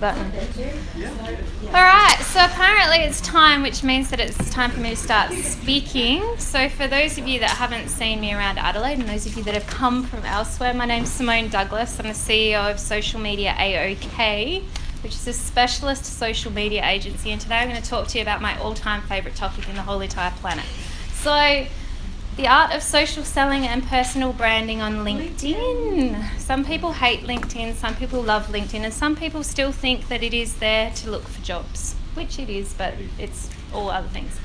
button. All right, so apparently it's time, which means that it's time for me to start speaking. So for those of you that haven't seen me around Adelaide and those of you that have come from elsewhere, my name's Simone Douglas. I'm the CEO of Social Media AOK, which is a specialist social media agency. And today I'm going to talk to you about my all-time favourite topic in the whole entire planet. So the art of social selling and personal branding on LinkedIn. Some people hate LinkedIn, some people love LinkedIn, and some people still think that it is there to look for jobs, which it is, but it's all other things.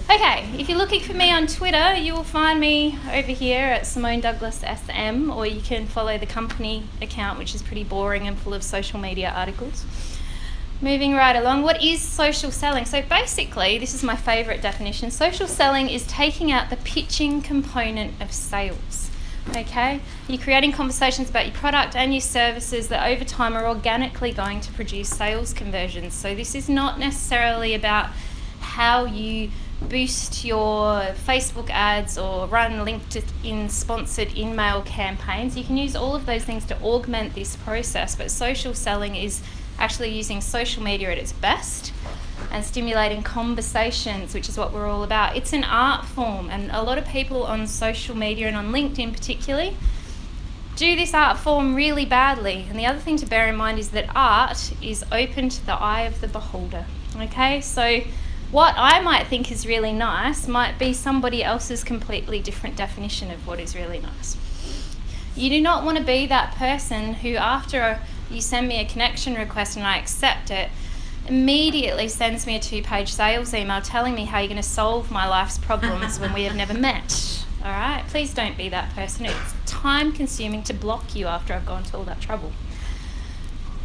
Okay, if you're looking for me on Twitter, you will find me over here at Simone Douglas SM, or you can follow the company account, which is pretty boring and full of social media articles. Moving right along, what is social selling? So basically, this is my favourite definition. Social selling is taking out the pitching component of sales. Okay? You're creating conversations about your product and your services that over time are organically going to produce sales conversions. So this is not necessarily about how you boost your Facebook ads or run LinkedIn sponsored in-mail campaigns. You can use all of those things to augment this process, but social selling is actually using social media at its best and stimulating conversations, which is what we're all about. It's an art form, and a lot of people on social media and on LinkedIn particularly do this art form really badly. And the other thing to bear in mind is that art is open to the eye of the beholder. Okay, so what I might think is really nice might be somebody else's completely different definition of what is really nice. You do not want to be that person who, after you send me a connection request and I accept it, immediately sends me a 2-page sales email telling me how you're going to solve my life's problems when we have never met. All right? Please don't be that person. It's time consuming to block you after I've gone to all that trouble.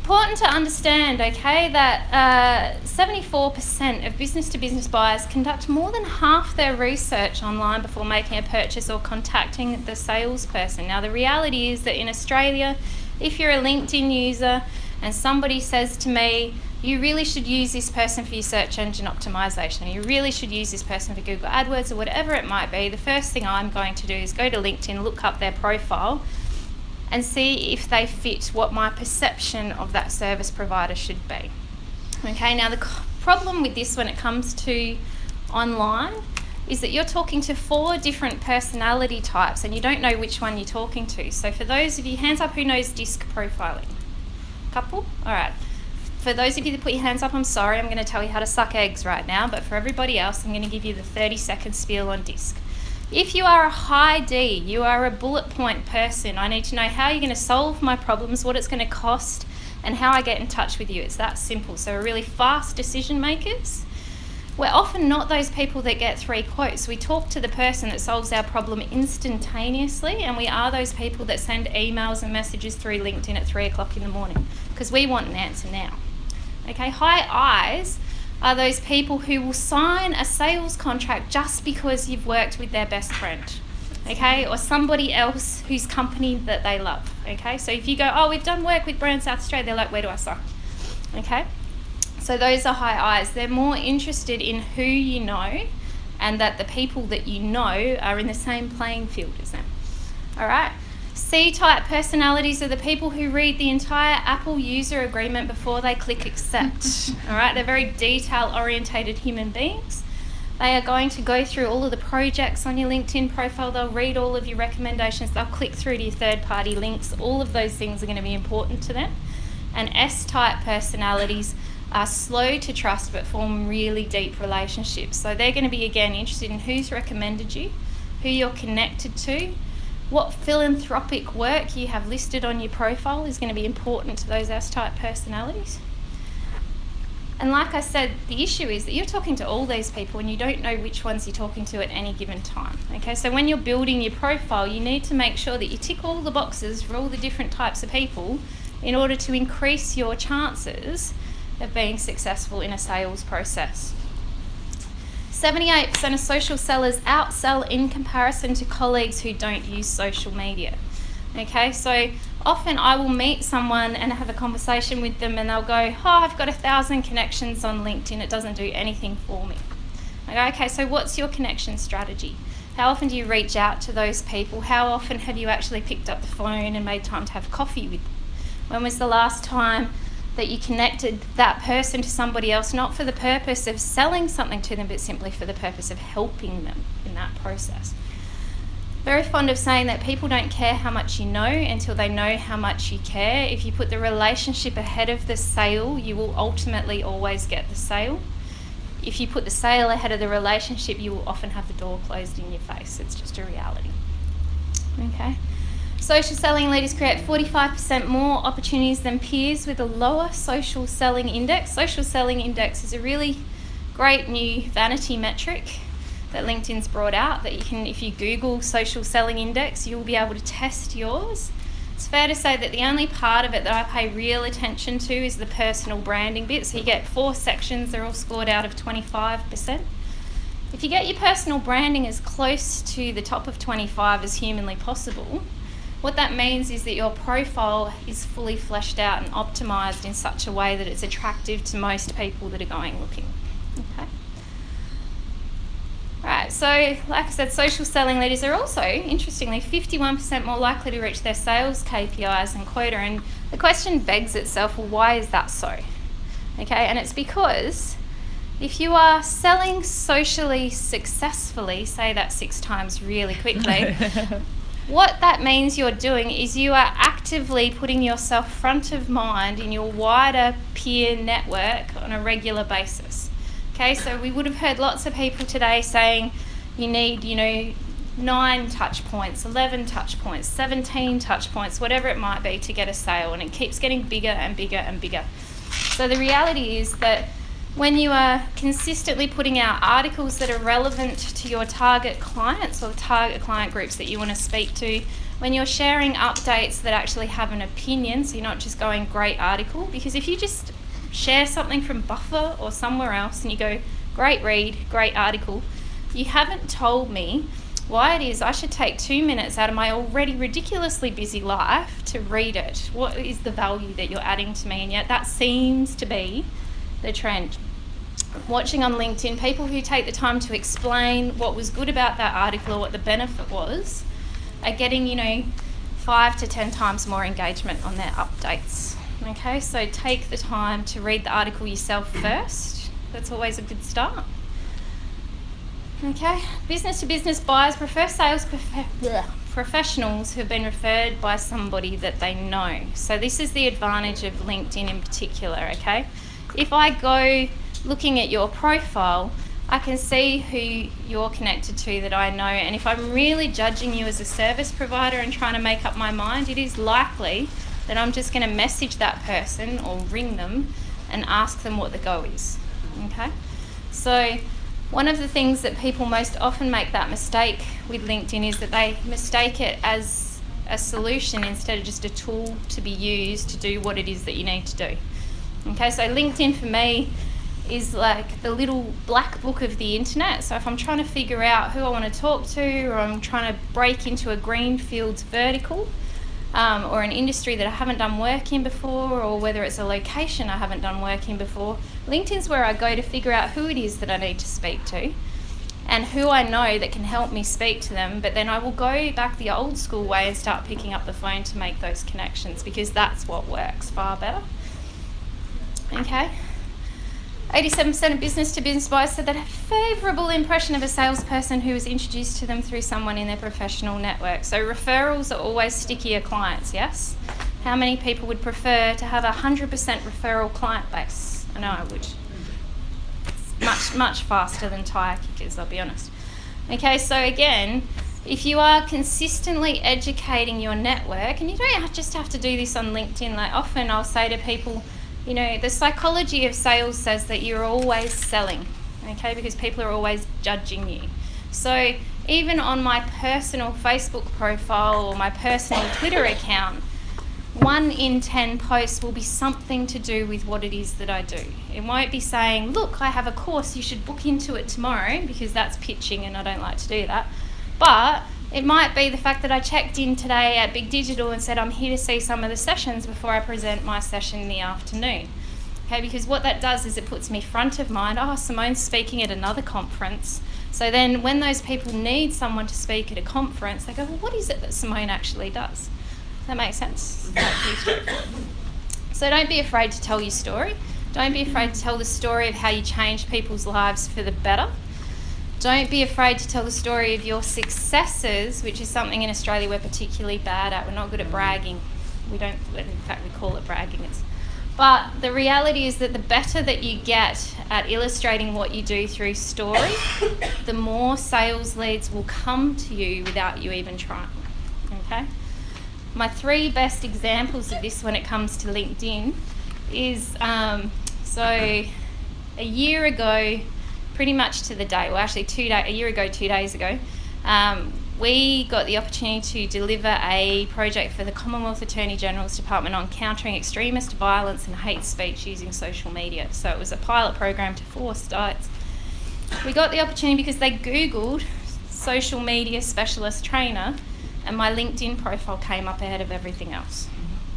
Important to understand, okay, that 74% of business-to-business buyers conduct more than half their research online before making a purchase or contacting the salesperson. Now, the reality is that in Australia, if you're a LinkedIn user and somebody says to me, you really should use this person for your search engine optimization, you really should use this person for Google AdWords or whatever it might be, the first thing I'm going to do is go to LinkedIn, look up their profile and see if they fit what my perception of that service provider should be. Okay, now the problem with this when it comes to online is that you're talking to 4 different personality types and you don't know which one you're talking to. So for those of you, hands up who knows DISC profiling? Couple? All right. For those of you that put your hands up, I'm sorry, I'm going to tell you how to suck eggs right now, but for everybody else, I'm going to give you the 30-second spiel on DISC. If you are a high D, you are a bullet point person, I need to know how you're going to solve my problems, what it's going to cost, and how I get in touch with you. It's that simple. So we're really fast decision makers. We're often not those people that get 3 quotes. We talk to the person that solves our problem instantaneously, and we are those people that send emails and messages through LinkedIn at 3 o'clock in the morning because we want an answer now. Okay, high I's are those people who will sign a sales contract just because you've worked with their best friend, okay, or somebody else whose company that they love. Okay, so if you go, oh, we've done work with Brand South Australia, they're like, where do I sign? Okay. So those are high I's. They're more interested in who you know and that the people that you know are in the same playing field as them. All right. C-type personalities are the people who read the entire Apple user agreement before they click accept. All right. They're very detail-orientated human beings. They are going to go through all of the projects on your LinkedIn profile. They'll read all of your recommendations. They'll click through to your third-party links. All of those things are going to be important to them. And S-type personalities are slow to trust but form really deep relationships. So they're going to be, again, interested in who's recommended you, who you're connected to, what philanthropic work you have listed on your profile is going to be important to those S-type personalities. And like I said, the issue is that you're talking to all these people and you don't know which ones you're talking to at any given time. Okay, so when you're building your profile, you need to make sure that you tick all the boxes for all the different types of people in order to increase your chances of being successful in a sales process. 78% of social sellers outsell in comparison to colleagues who don't use social media. Okay, so often I will meet someone and have a conversation with them and they'll go, oh, I've got 1,000 connections on LinkedIn, it doesn't do anything for me. I go, okay, so what's your connection strategy? How often do you reach out to those people? How often have you actually picked up the phone and made time to have coffee with them? When was the last time that you connected that person to somebody else, not for the purpose of selling something to them, but simply for the purpose of helping them in that process. Very fond of saying that people don't care how much you know until they know how much you care. If you put the relationship ahead of the sale, you will ultimately always get the sale. If you put the sale ahead of the relationship, you will often have the door closed in your face. It's just a reality. Okay. Social selling leaders create 45% more opportunities than peers with a lower social selling index. Social selling index is a really great new vanity metric that LinkedIn's brought out that you can, if you Google social selling index, you'll be able to test yours. It's fair to say that the only part of it that I pay real attention to is the personal branding bit. So you get 4 sections, they're all scored out of 25%. If you get your personal branding as close to the top of 25 as humanly possible, what that means is that your profile is fully fleshed out and optimized in such a way that it's attractive to most people that are going looking. Okay. Right, so like I said, social selling leaders are also, interestingly, 51% more likely to reach their sales KPIs and quota. And the question begs itself, well, why is that so? Okay, and it's because if you are selling socially successfully, say that 6 times really quickly, what that means you're doing is you are actively putting yourself front of mind in your wider peer network on a regular basis. Okay, so we would have heard lots of people today saying you need, 9 touch points, 11 touch points, 17 touch points, whatever it might be to get a sale, and it keeps getting bigger and bigger and bigger. So the reality is that when you are consistently putting out articles that are relevant to your target clients or target client groups that you want to speak to, when you're sharing updates that actually have an opinion, so you're not just going great article, because if you just share something from Buffer or somewhere else and you go, great read, great article, you haven't told me why it is I should take 2 minutes out of my already ridiculously busy life to read it. What is the value that you're adding to me? And yet that seems to be the trend. Watching on LinkedIn, people who take the time to explain what was good about that article or what the benefit was are getting, 5 to 10 times more engagement on their updates. Okay, so take the time to read the article yourself first. That's always a good start. Okay, business-to-business buyers prefer sales professionals who have been referred by somebody that they know. So this is the advantage of LinkedIn in particular, okay? If I go looking at your profile, I can see who you're connected to that I know, and if I'm really judging you as a service provider and trying to make up my mind, it is likely that I'm just going to message that person or ring them and ask them what the go is, okay? So one of the things that people most often make that mistake with LinkedIn is that they mistake it as a solution instead of just a tool to be used to do what it is that you need to do. Okay, so LinkedIn for me is like the little black book of the internet. So if I'm trying to figure out who I want to talk to, or I'm trying to break into a greenfields vertical, or an industry that I haven't done work in before, or whether it's a location I haven't done work in before, LinkedIn's where I go to figure out who it is that I need to speak to and who I know that can help me speak to them, but then I will go back the old school way and start picking up the phone to make those connections, because that's what works far better. Okay. 87% of business-to-business buyers said they had a favourable impression of a salesperson who was introduced to them through someone in their professional network. So referrals are always stickier clients, yes? How many people would prefer to have a 100% referral client base? I know I would. It's much faster than tire kickers, I'll be honest. Okay, so again, if you are consistently educating your network, and you don't just have to do this on LinkedIn, like often I'll say to people, the psychology of sales says that you're always selling, okay, because people are always judging you. So even on my personal Facebook profile or my personal Twitter account, 1 in 10 posts will be something to do with what it is that I do. It won't be saying, look, I have a course, you should book into it tomorrow, because that's pitching and I don't like to do that. But it might be the fact that I checked in today at Big Digital and said I'm here to see some of the sessions before I present my session in the afternoon. Okay, because what that does is it puts me front of mind. Oh, Simone's speaking at another conference. So then when those people need someone to speak at a conference, they go, well, what is it that Simone actually does? Does that make sense? That's pretty straightforward. So don't be afraid to tell your story. Don't be afraid to tell the story of how you changed people's lives for the better. Don't be afraid to tell the story of your successes, which is something in Australia we're particularly bad at. We're not good at bragging. We don't, in fact, we call it bragging. But the reality is that the better that you get at illustrating what you do through story, the more sales leads will come to you without you even trying. Okay? My 3 best examples of this when it comes to LinkedIn is, so a year ago, pretty much to the day, well actually a year ago, 2 days ago, we got the opportunity to deliver a project for the Commonwealth Attorney General's Department on countering extremist violence and hate speech using social media. So it was a pilot program to 4 states. We got the opportunity because they Googled social media specialist trainer, and my LinkedIn profile came up ahead of everything else.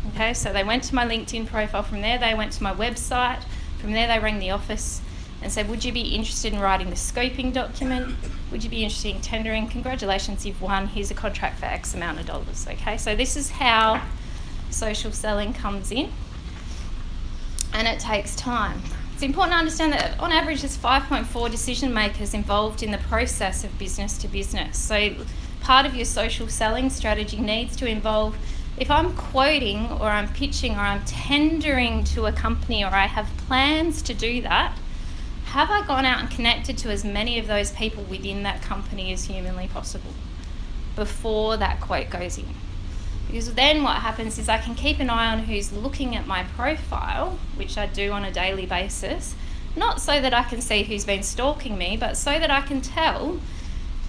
Okay, so they went to my LinkedIn profile. From there they went to my website. From there they rang the office and said, would you be interested in writing the scoping document? Would you be interested in tendering? Congratulations, you've won. Here's a contract for X amount of dollars. Okay, so this is how social selling comes in, and it takes time. It's important to understand that on average there's 5.4 decision makers involved in the process of business to business. So part of your social selling strategy needs to involve, if I'm quoting or I'm pitching or I'm tendering to a company or I have plans to do that, have I gone out and connected to as many of those people within that company as humanly possible before that quote goes in? Because then what happens is I can keep an eye on who's looking at my profile, which I do on a daily basis, not so that I can see who's been stalking me, but so that I can tell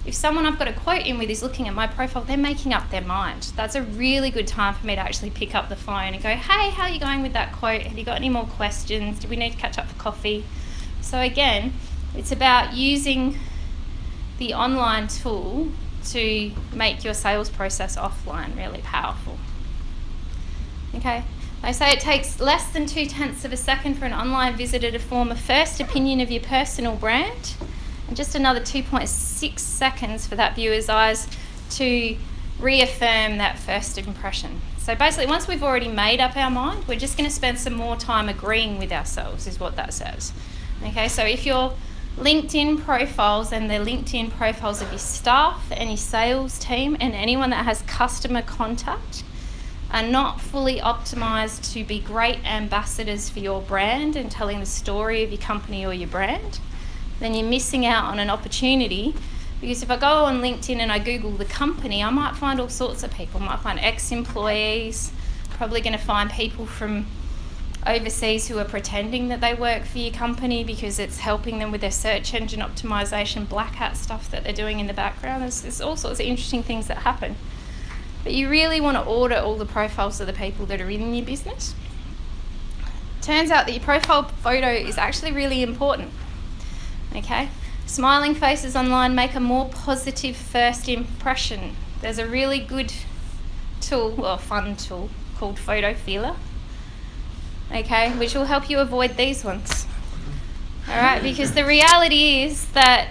if someone I've got a quote in with is looking at my profile, they're making up their mind. That's a really good time for me to actually pick up the phone and go, hey, how are you going with that quote? Have you got any more questions? Do we need to catch up for coffee? So again, it's about using the online tool to make your sales process offline really powerful. Okay, they say it takes less than 0.2 of a second for an online visitor to form a first opinion of your personal brand, and just another 2.6 seconds for that viewer's eyes to reaffirm that first impression. So basically, once we've already made up our mind, we're just going to spend some more time agreeing with ourselves, is what that says. Okay, so if your LinkedIn profiles and the LinkedIn profiles of your staff and your sales team and anyone that has customer contact are not fully optimized to be great ambassadors for your brand and telling the story of your company or your brand, then you're missing out on an opportunity. Because if I go on LinkedIn and I Google the company, I might find all sorts of people. I might find ex-employees, probably going to find people from overseas who are pretending that they work for your company because it's helping them with their search engine optimization, black hat stuff that they're doing in the background. There's all sorts of interesting things that happen. But you really want to audit all the profiles of the people that are in your business. Turns out that your profile photo is actually really important. Okay? Smiling faces online make a more positive first impression. There's a really good tool, or fun tool, called Photo Feeler. Okay, which will help you avoid these ones. All right, because the reality is that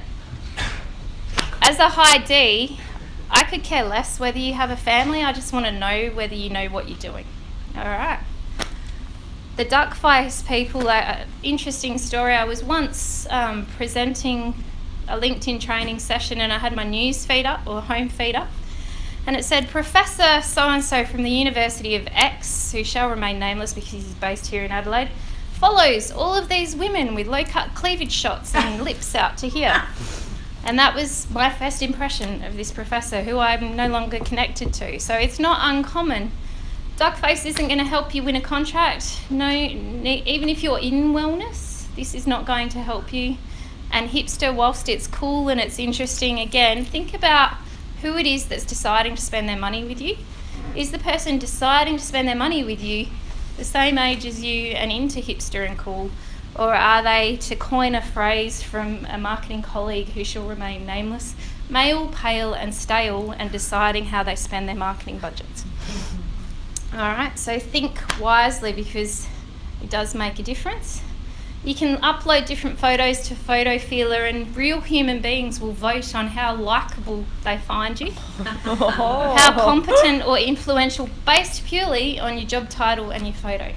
as a high D, I could care less whether you have a family. I just want to know whether you know what you're doing. All right. The duck face people, interesting story. I was once presenting a LinkedIn training session and I had my news feed up, or home feed up, and it said, Professor so-and-so from the University of X, who shall remain nameless because he's based here in Adelaide, follows all of these women with low-cut cleavage shots and lips out to here. And that was my first impression of this professor, who I'm no longer connected to. So it's not uncommon. Duckface isn't going to help you win a contract. No, even if you're in wellness, this is not going to help you. And hipster, whilst it's cool and it's interesting, again, think about who it is that's deciding to spend their money with you. Is the person deciding to spend their money with you the same age as you and into hipster and cool? Or are they, to coin a phrase from a marketing colleague who shall remain nameless, male, pale and stale and deciding how they spend their marketing budgets? All right, so think wisely because it does make a difference. You can upload different photos to Photo Feeler and real human beings will vote on how likeable they find you, how competent or influential, based purely on your job title and your photo.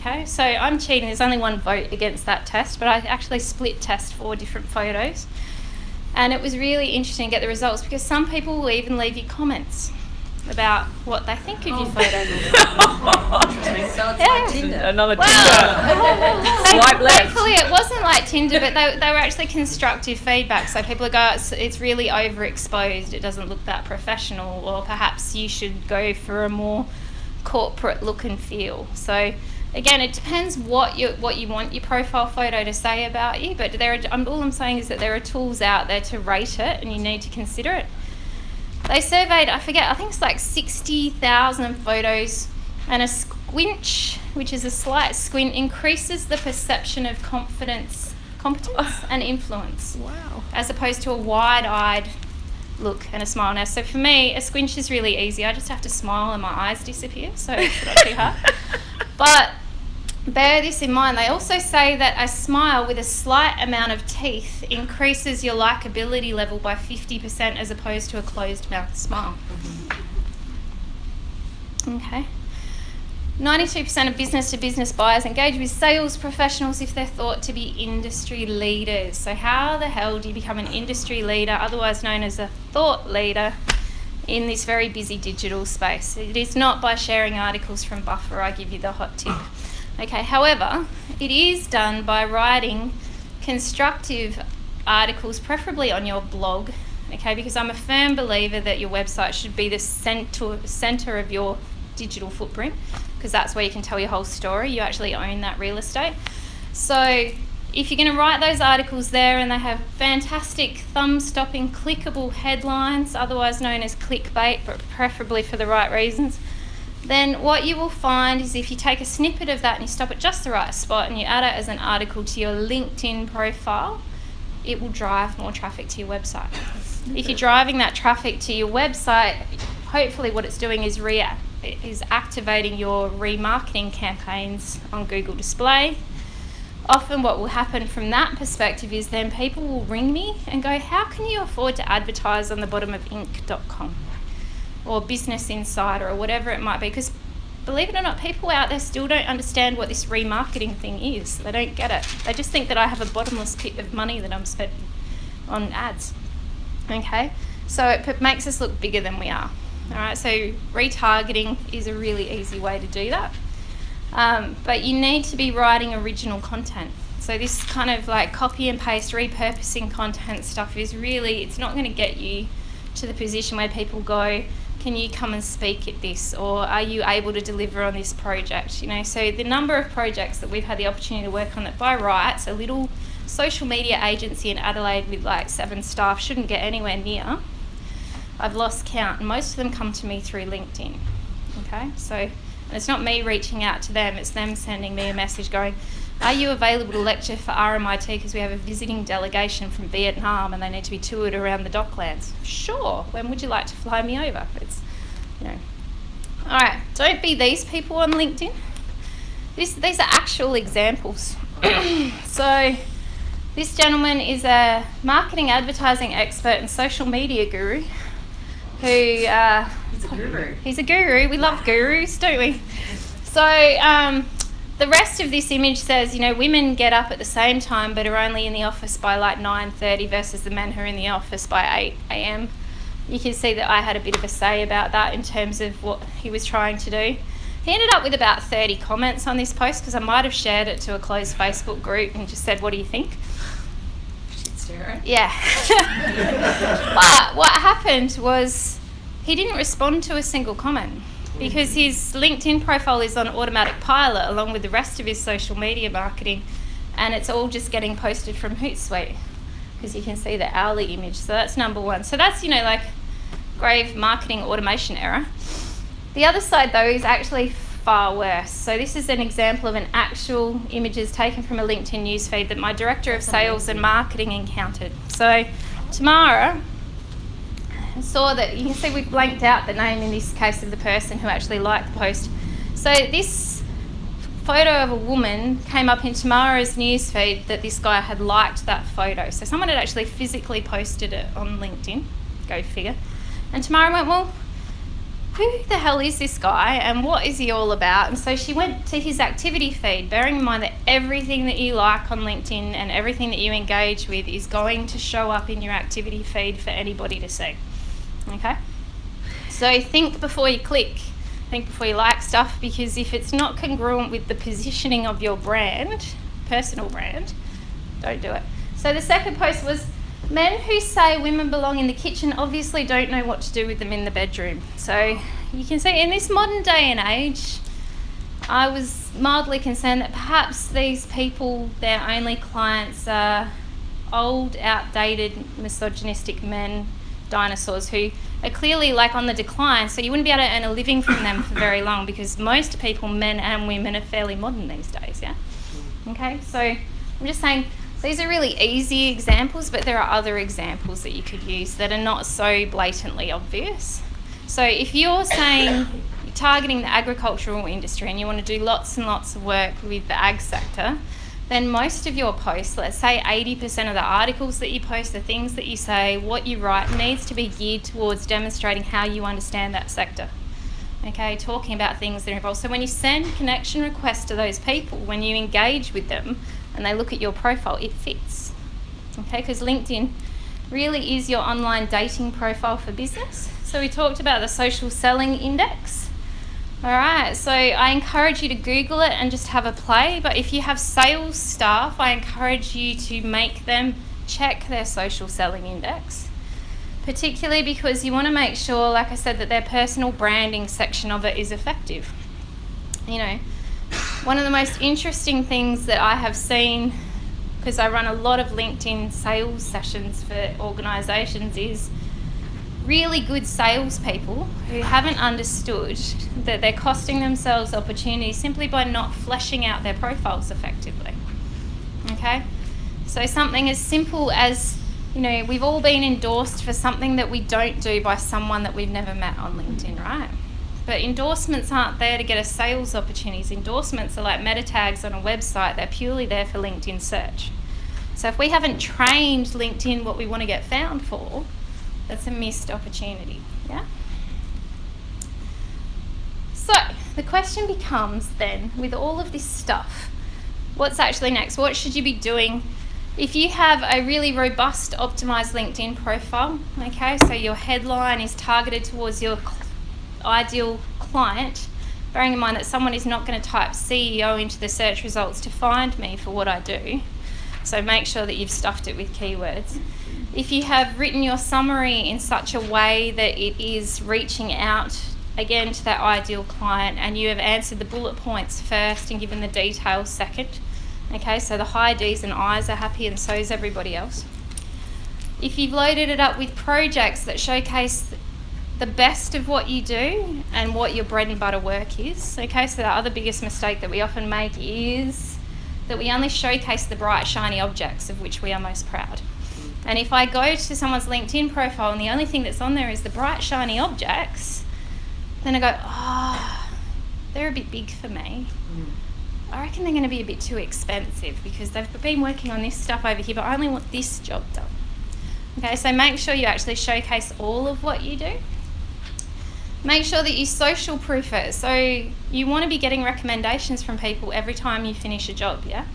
Okay, so I'm cheating. There's only one vote against that test, but I actually split test 4 different photos. And it was really interesting to get the results because some people will even leave you comments about what they think of your photo. So it's like Tinder. Another Tinder. Swipe left. Thankfully, it wasn't like Tinder, but they were actually constructive feedback. So people go, it's really overexposed. It doesn't look that professional, or perhaps you should go for a more corporate look and feel. So again, it depends what you want your profile photo to say about you. But all I'm saying is that there are tools out there to rate it, and you need to consider it. They surveyed, I think it's like 60,000 photos, and a squinch, which is a slight squint, increases the perception of competence and influence. Wow. As opposed to a wide-eyed look and a smile. Now, so for me, a squinch is really easy. I just have to smile and my eyes disappear, so it's not too hard. But bear this in mind. They also say that a smile with a slight amount of teeth increases your likability level by 50% as opposed to a closed mouth smile. Okay. 92% of business-to-business buyers engage with sales professionals if they're thought to be industry leaders. So how the hell do you become an industry leader, otherwise known as a thought leader, in this very busy digital space? It is not by sharing articles from Buffer. I give you the hot tip. Okay, however, it is done by writing constructive articles, preferably on your blog, okay, because I'm a firm believer that your website should be the centre of your digital footprint, because that's where you can tell your whole story. You actually own that real estate. So if you're going to write those articles there and they have fantastic thumb-stopping clickable headlines, otherwise known as clickbait, but preferably for the right reasons, then what you will find is if you take a snippet of that and you stop at just the right spot and you add it as an article to your LinkedIn profile, it will drive more traffic to your website. If you're driving that traffic to your website, hopefully what it's doing is activating your remarketing campaigns on Google Display. Often what will happen from that perspective is then people will ring me and go, how can you afford to advertise on the bottom of Inc.com or Business Insider or whatever it might be? Because believe it or not, people out there still don't understand what this remarketing thing is. They don't get it. They just think that I have a bottomless pit of money that I'm spending on ads. Okay, so it makes us look bigger than we are. All right, so retargeting is a really easy way to do that. But you need to be writing original content. So this kind of like copy and paste, repurposing content stuff is really, it's not going to get you to the position where people go, can you come and speak at this? Or are you able to deliver on this project? You know, so the number of projects that we've had the opportunity to work on that by rights, a little social media agency in Adelaide with like 7 staff shouldn't get anywhere near. I've lost count, and most of them come to me through LinkedIn. Okay, so and it's not me reaching out to them, it's them sending me a message going, are you available to lecture for RMIT because we have a visiting delegation from Vietnam and they need to be toured around the Docklands? Sure, when would you like to fly me over? It's, you know. All right, don't be these people on LinkedIn. These are actual examples. So this gentleman is a marketing advertising expert and social media guru who... he's a guru. He's a guru. We love gurus, don't we? So the rest of this image says, you know, women get up at the same time but are only in the office by like 9:30 versus the men who are in the office by 8 a.m. You can see that I had a bit of a say about that in terms of what he was trying to do. He ended up with about 30 comments on this post because I might have shared it to a closed Facebook group and just said, what do you think? Yeah. But what happened was he didn't respond to a single comment because his LinkedIn profile is on automatic pilot along with the rest of his social media marketing, and it's all just getting posted from Hootsuite because you can see the hourly image. So that's number one. So that's, you know, like grave marketing automation error. The other side though is actually far worse. So this is an example of an actual images taken from a LinkedIn newsfeed that my director of sales and marketing encountered. So Tamara saw that, you can see we've blanked out the name in this case of the person who actually liked the post. So this photo of a woman came up in Tamara's newsfeed that this guy had liked that photo. So someone had actually physically posted it on LinkedIn, go figure. And Tamara went, well, who the hell is this guy and what is he all about? And so she went to his activity feed, bearing in mind that everything that you like on LinkedIn and everything that you engage with is going to show up in your activity feed for anybody to see. Okay? So think before you click, think before you like stuff, because if it's not congruent with the positioning of your brand, personal brand, don't do it. So the second post was, men who say women belong in the kitchen obviously don't know what to do with them in the bedroom. So you can see in this modern day and age, I was mildly concerned that perhaps these people, their only clients are old, outdated, misogynistic men, dinosaurs who are clearly like on the decline, so you wouldn't be able to earn a living from them for very long, because most people, men and women, are fairly modern these days, yeah? Okay, so I'm just saying, these are really easy examples, but there are other examples that you could use that are not so blatantly obvious. So if you're saying you're targeting the agricultural industry and you want to do lots and lots of work with the ag sector, then most of your posts, let's say 80% of the articles that you post, the things that you say, what you write, needs to be geared towards demonstrating how you understand that sector. Okay, talking about things that are involved. So when you send connection requests to those people, when you engage with them and they look at your profile, it fits. Okay, because LinkedIn really is your online dating profile for business. So we talked about the social selling index. All right, so I encourage you to Google it and just have a play. But if you have sales staff, I encourage you to make them check their social selling index, particularly because you want to make sure, like I said, that their personal branding section of it is effective. You know, one of the most interesting things that I have seen, because I run a lot of LinkedIn sales sessions for organisations, is really good salespeople who haven't understood that they're costing themselves opportunities simply by not fleshing out their profiles effectively. Okay? So something as simple as, you know, we've all been endorsed for something that we don't do by someone that we've never met on LinkedIn, right? But endorsements aren't there to get us sales opportunities. Endorsements are like meta tags on a website. They're purely there for LinkedIn search. So if we haven't trained LinkedIn what we want to get found for, that's a missed opportunity, yeah? So the question becomes then, with all of this stuff, what's actually next? What should you be doing if you have a really robust, optimized LinkedIn profile? Okay, so your headline is targeted towards your ideal client, bearing in mind that someone is not going to type CEO into the search results to find me for what I do. So make sure that you've stuffed it with keywords. If you have written your summary in such a way that it is reaching out again to that ideal client, and you have answered the bullet points first and given the details second, okay, so the high D's and I's are happy and so is everybody else. If you've loaded it up with projects that showcase the best of what you do and what your bread and butter work is, okay, so the other biggest mistake that we often make is that we only showcase the bright, shiny objects of which we are most proud. And if I go to someone's LinkedIn profile and the only thing that's on there is the bright, shiny objects, then I go, oh, they're a bit big for me. I reckon they're going to be a bit too expensive because they've been working on this stuff over here, but I only want this job done. Okay, so make sure you actually showcase all of what you do. Make sure that you social proof it. So you want to be getting recommendations from people every time you finish a job, yeah?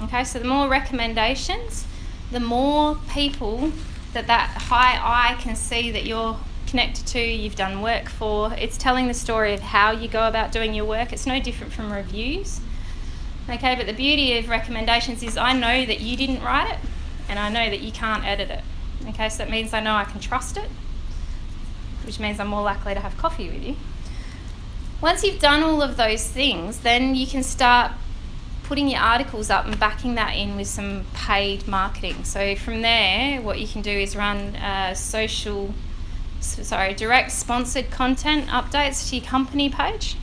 Okay, so the more recommendations, the more people that high eye can see that you're connected to, you've done work for. It's telling the story of how you go about doing your work. It's no different from reviews. Okay, but the beauty of recommendations is I know that you didn't write it and I know that you can't edit it. Okay, so that means I know I can trust it, which means I'm more likely to have coffee with you. Once you've done all of those things, then you can start putting your articles up and backing that in with some paid marketing. So from there, what you can do is run direct sponsored content updates to your company page.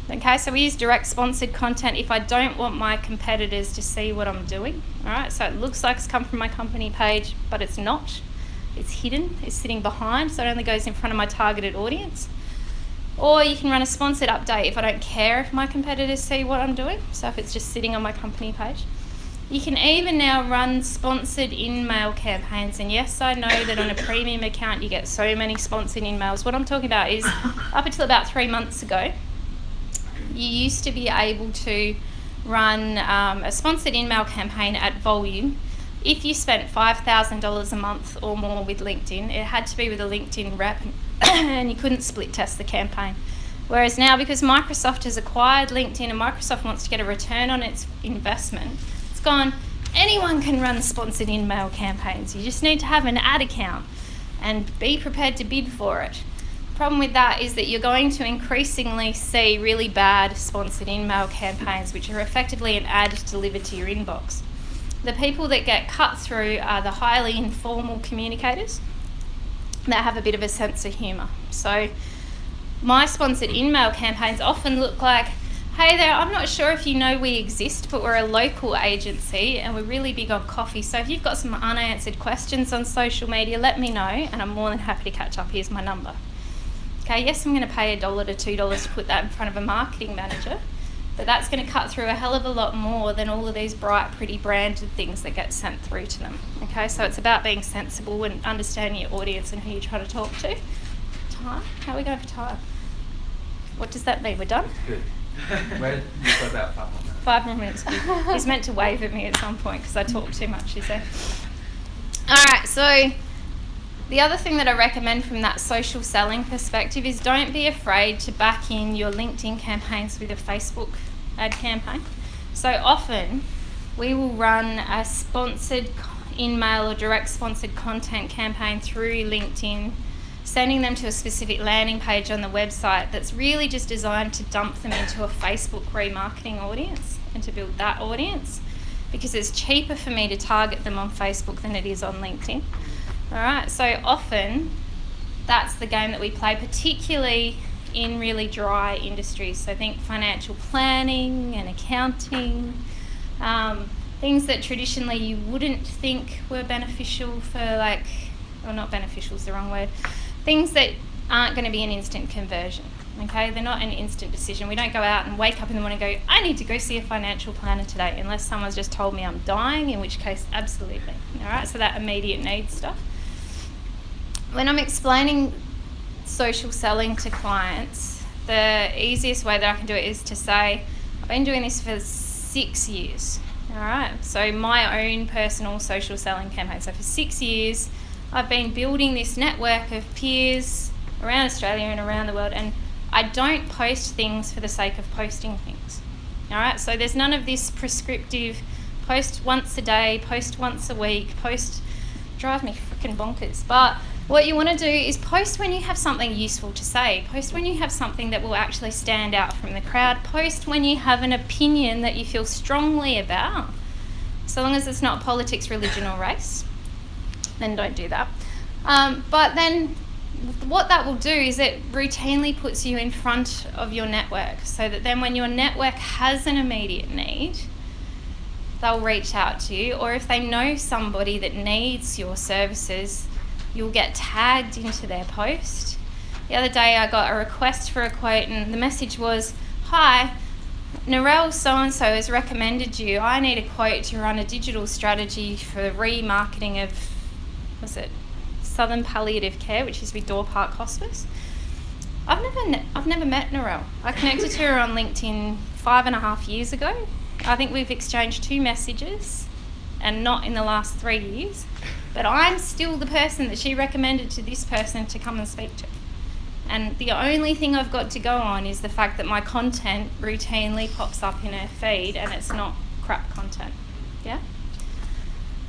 Okay, so we use direct sponsored content if I don't want my competitors to see what I'm doing. All right, so it looks like it's come from my company page, but it's not. It's hidden, it's sitting behind, so it only goes in front of my targeted audience. Or you can run a sponsored update if I don't care if my competitors see what I'm doing, so if it's just sitting on my company page. You can even now run sponsored in-mail campaigns, and yes, I know that on a premium account you get so many sponsored in-mails. What I'm talking about is up until about 3 months ago, you used to be able to run a sponsored in-mail campaign at volume. If you spent $5,000 a month or more with LinkedIn, it had to be with a LinkedIn rep and you couldn't split test the campaign. Whereas now, because Microsoft has acquired LinkedIn and Microsoft wants to get a return on its investment, it's gone, anyone can run sponsored in-mail campaigns. You just need to have an ad account and be prepared to bid for it. The problem with that is that you're going to increasingly see really bad sponsored in-mail campaigns, which are effectively an ad delivered to your inbox. The people that get cut through are the highly informal communicators that have a bit of a sense of humour. So my sponsored in-mail campaigns often look like, hey there, I'm not sure if you know we exist, but we're a local agency and we're really big on coffee. So if you've got some unanswered questions on social media, let me know and I'm more than happy to catch up. Here's my number. Okay, yes, I'm going to pay $1 to $2 to put that in front of a marketing manager, but that's going to cut through a hell of a lot more than all of these bright, pretty branded things that get sent through to them. Okay, so it's about being sensible and understanding your audience and who you're trying to talk to. Time? How are we going for time? What does that mean? We're done? Good. You've got about 5 more minutes. 5 more minutes. He's meant to wave at me at some point because I talk too much, is there? All right, so the other thing that I recommend from that social selling perspective is don't be afraid to back in your LinkedIn campaigns with a Facebook ad campaign. So often we will run a sponsored in-mail or direct sponsored content campaign through LinkedIn, sending them to a specific landing page on the website that's really just designed to dump them into a Facebook remarketing audience and to build that audience, because it's cheaper for me to target them on Facebook than it is on LinkedIn. All right, so often that's the game that we play, particularly in really dry industries. So think financial planning and accounting, things that traditionally you wouldn't think were beneficial for, like, or not beneficial is the wrong word, things that aren't going to be an instant conversion. Okay, they're not an instant decision. We don't go out and wake up in the morning and go, I need to go see a financial planner today, unless someone's just told me I'm dying, in which case, absolutely. All right, so that immediate need stuff. When I'm explaining social selling to clients, the easiest way that I can do it is to say, I've been doing this for 6 years. All right, so my own personal social selling campaign. So for 6 years, I've been building this network of peers around Australia and around the world, and I don't post things for the sake of posting things. All right, so there's none of this prescriptive post once a day, post once a week, post, drive me freaking bonkers. But what you want to do is post when you have something useful to say, post when you have something that will actually stand out from the crowd, post when you have an opinion that you feel strongly about. So long as it's not politics, religion or race, then don't do that. But then what that will do is it routinely puts you in front of your network, so that then when your network has an immediate need, they'll reach out to you, or if they know somebody that needs your services, you'll get tagged into their post. The other day I got a request for a quote and the message was, hi, Narelle so-and-so has recommended you. I need a quote to run a digital strategy for remarketing of, was it Southern Palliative Care, which is with Door Park Hospice. I've never met Narelle. I connected to her on LinkedIn 5.5 years ago. I think we've exchanged 2 messages, and not in the last 3 years. But I'm still the person that she recommended to this person to come and speak to. And the only thing I've got to go on is the fact that my content routinely pops up in her feed, and it's not crap content. Yeah?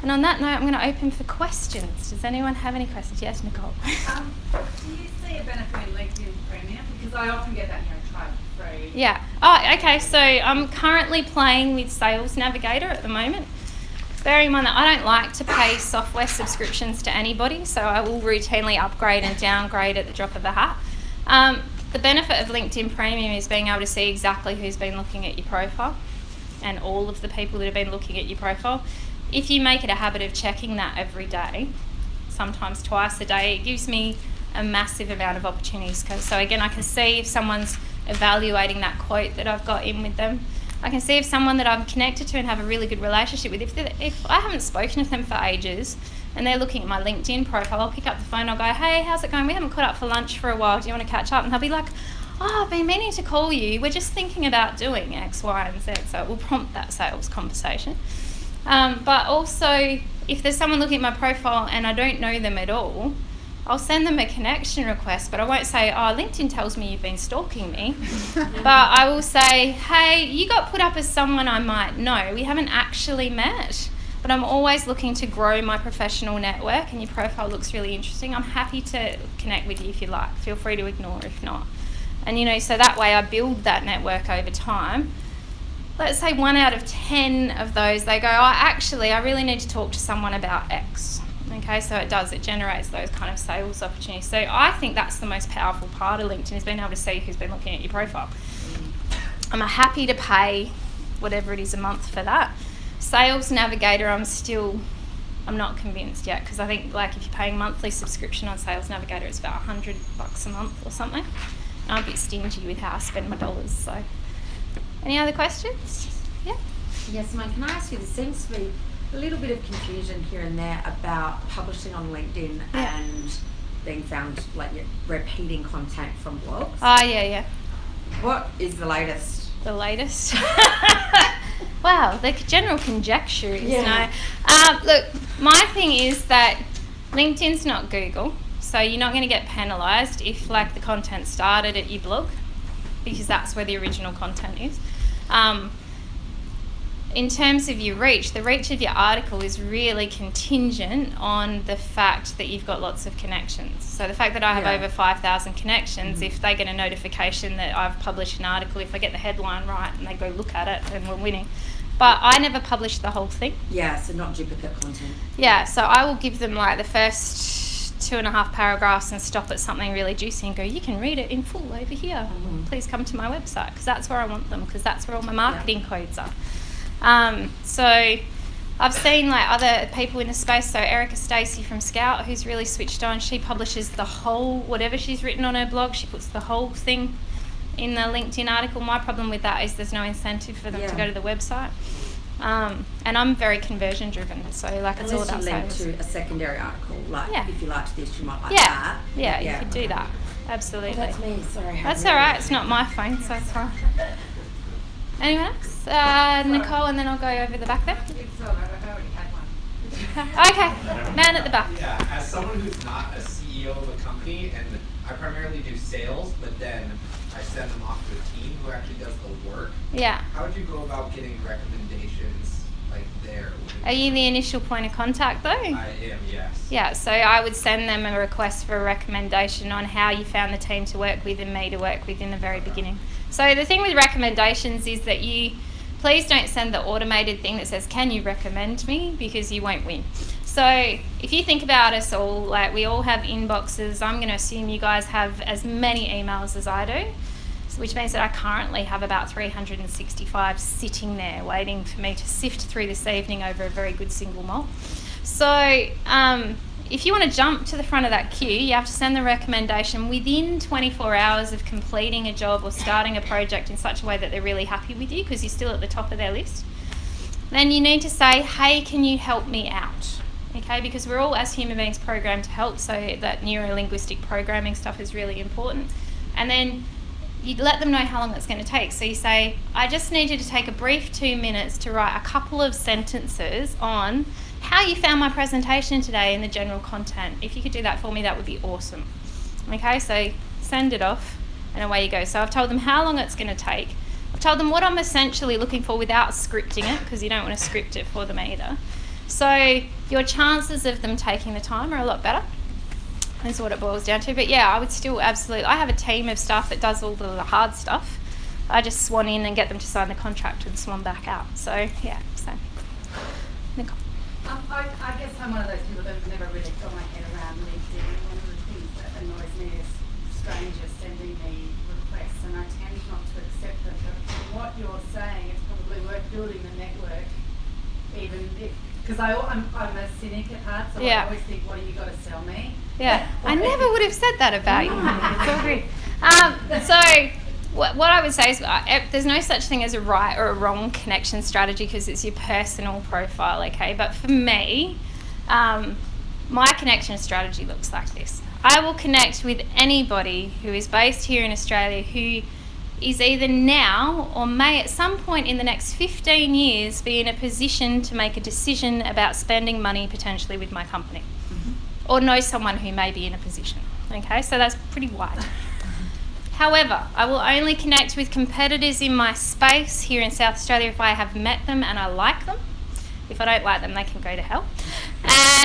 And on that note, I'm going to open for questions. Does anyone have any questions? Yes, Nicole. Do you see a benefit in LinkedIn Premium? Because I often get that, try for free. Yeah. Oh, okay. So I'm currently playing with Sales Navigator at the moment. Bearing in mind that I don't like to pay software subscriptions to anybody, so I will routinely upgrade and downgrade at the drop of a hat. The benefit of LinkedIn Premium is being able to see exactly who's been looking at your profile and all of the people that have been looking at your profile. If you make it a habit of checking that every day, sometimes twice a day, it gives me a massive amount of opportunities. So again, I can see if someone's evaluating that quote that I've got in with them. I can see if someone that I'm connected to and have a really good relationship with, if I haven't spoken to them for ages and they're looking at my LinkedIn profile, I'll pick up the phone, I'll go, hey, how's it going? We haven't caught up for lunch for a while. Do you want to catch up? And they'll be like, oh, I've been meaning to call you. We're just thinking about doing X, Y, and Z. So it will prompt that sales conversation. But also, if there's someone looking at my profile and I don't know them at all, I'll send them a connection request, but I won't say, oh, LinkedIn tells me you've been stalking me. But I will say, hey, you got put up as someone I might know. We haven't actually met, but I'm always looking to grow my professional network, and your profile looks really interesting. I'm happy to connect with you if you like. Feel free to ignore if not. And, so that way I build that network over time. Let's say 1 out of 10 of those, they go, I really need to talk to someone about X. Okay, so it generates those kind of sales opportunities. So I think that's the most powerful part of LinkedIn, is being able to see who's been looking at your profile. I'm happy to pay whatever it is a month for that. Sales Navigator, I'm not convinced yet, because I think if you're paying monthly subscription on Sales Navigator, it's about $100 a month or something. And I'm a bit stingy with how I spend my dollars. So, any other questions? Yeah. Yes, Simone, can I ask you, there seems to be a little bit of confusion here and there about publishing on LinkedIn and being found you're repeating content from blogs. Oh, yeah. What is the latest? The latest? Wow, the general conjecture is look, my thing is that LinkedIn's not Google, so you're not going to get penalised if the content started at your blog, because that's where the original content is. In terms of your reach, the reach of your article is really contingent on the fact that you've got lots of connections. So the fact that I have over 5,000 connections, if they get a notification that I've published an article, if I get the headline right and they go look at it, then we're winning. But I never publish the whole thing. Yeah, so not duplicate content. Yeah, so I will give them the first 2.5 paragraphs and stop at something really juicy and go, you can read it in full over here. Please come to my website, because that's where I want them, because that's where all my marketing codes are. So I've seen other people in the space, so Erica Stacey from Scout, who's really switched on, she publishes the whole, whatever she's written on her blog, she puts the whole thing in the LinkedIn article. My problem with that is there's no incentive for them to go to the website. And I'm very conversion driven, so it's all about sales. To a secondary article, if you liked this, you might like that. Yeah, you could do that. Absolutely. Oh, that's me, sorry. That's all right, it's not my phone, so it's fine. Anyone else? Nicole, and then I'll go over the back there. It's all right, I already had one. Okay, man at the back. Yeah, as someone who's not a CEO of a company, and I primarily do sales, but then I send them off to a team who actually does the work. Yeah. How would you go about getting recommendations there? Are you the initial point of contact though? I am, yes. Yeah, so I would send them a request for a recommendation on how you found the team to work with and me to work with in the very beginning. So the thing with recommendations is that please don't send the automated thing that says, can you recommend me? Because you won't win. So if you think about us all, we all have inboxes. I'm going to assume you guys have as many emails as I do, which means that I currently have about 365 sitting there waiting for me to sift through this evening over a very good single malt. So if you want to jump to the front of that queue, you have to send the recommendation within 24 hours of completing a job or starting a project in such a way that they're really happy with you, because you're still at the top of their list. Then you need to say, hey, can you help me out? Okay, because we're all, as human beings, programmed to help, so that neuro-linguistic programming stuff is really important. And then you let them know how long it's going to take. So you say, I just need you to take a brief 2 minutes to write a couple of sentences on how you found my presentation today and the general content. If you could do that for me, that would be awesome. Okay, so send it off and away you go. So I've told them how long it's going to take. I've told them what I'm essentially looking for without scripting it, because you don't want to script it for them either. So your chances of them taking the time are a lot better. That's what it boils down to. But yeah, I would still absolutely, I have a team of staff that does all the hard stuff. I just swan in and get them to sign the contract and swan back out. So yeah, so Nicole. I guess I'm one of those people that have never really got my head around LinkedIn. One of the things that annoys me is strangers sending me requests, and I tend not to accept them. But from what you're saying, it's probably worth building the network, even if, because I'm a cynic at heart, so I always think, what have you got to sell me? Yeah, I never would have said that about you. It's all good. So what I would say is there's no such thing as a right or a wrong connection strategy because it's your personal profile, okay? But for me, my connection strategy looks like this. I will connect with anybody who is based here in Australia who is either now or may at some point in the next 15 years be in a position to make a decision about spending money potentially with my company, or know someone who may be in a position, okay? So that's pretty wide. However, I will only connect with competitors in my space here in South Australia if I have met them and I like them. If I don't like them, they can go to hell.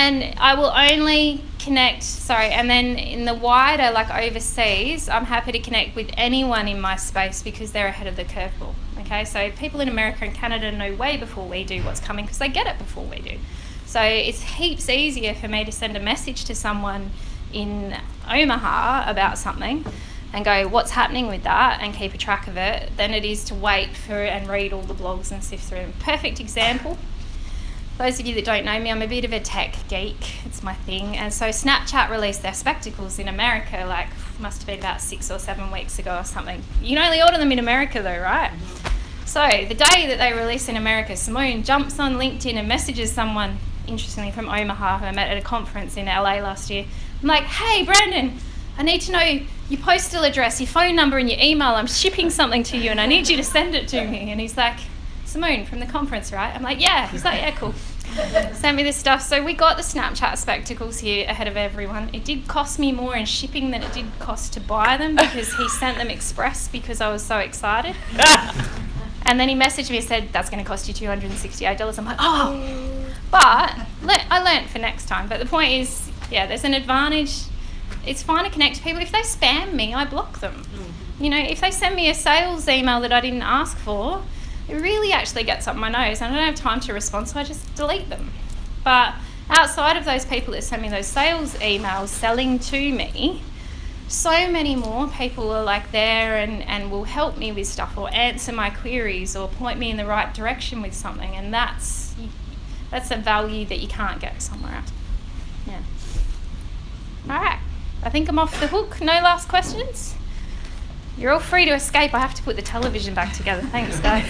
And I will only connect, and then in the wider, like overseas, I'm happy to connect with anyone in my space because they're ahead of the curveball, okay? So people in America and Canada know way before we do what's coming because they get it before we do. So it's heaps easier for me to send a message to someone in Omaha about something and go, what's happening with that, and keep a track of it, than it is to wait for and read all the blogs and sift through them. Perfect example. Those of you that don't know me, I'm a bit of a tech geek. It's my thing. And so Snapchat released their spectacles in America, like, must have been about 6 or 7 weeks ago or something. You can only order them in America though, right? So the day that they release in America, Simone jumps on LinkedIn and messages someone, interestingly from Omaha, who I met at a conference in LA last year. I'm like, hey, Brandon, I need to know your postal address, your phone number and your email. I'm shipping something to you and I need you to send it to me. And he's like, Simone from the conference, right? I'm like, yeah. He's like, yeah, cool. Sent me this stuff. So we got the Snapchat spectacles here ahead of everyone. It did cost me more in shipping than it did cost to buy them because he sent them express because I was so excited. And then he messaged me and said, that's going to cost you $268. I'm like, oh. But I learnt for next time. But the point is, yeah, there's an advantage. It's fine to connect to people. If they spam me, I block them. You know, if they send me a sales email that I didn't ask for, it really actually gets up my nose. I don't have time to respond, so I just delete them. But outside of those people that send me those sales emails selling to me, so many more people are like there and will help me with stuff or answer my queries or point me in the right direction with something, and that's a value that you can't get somewhere else. Yeah. All right. I think I'm off the hook. No last questions? You're all free to escape. I have to put the television back together. Thanks, guys.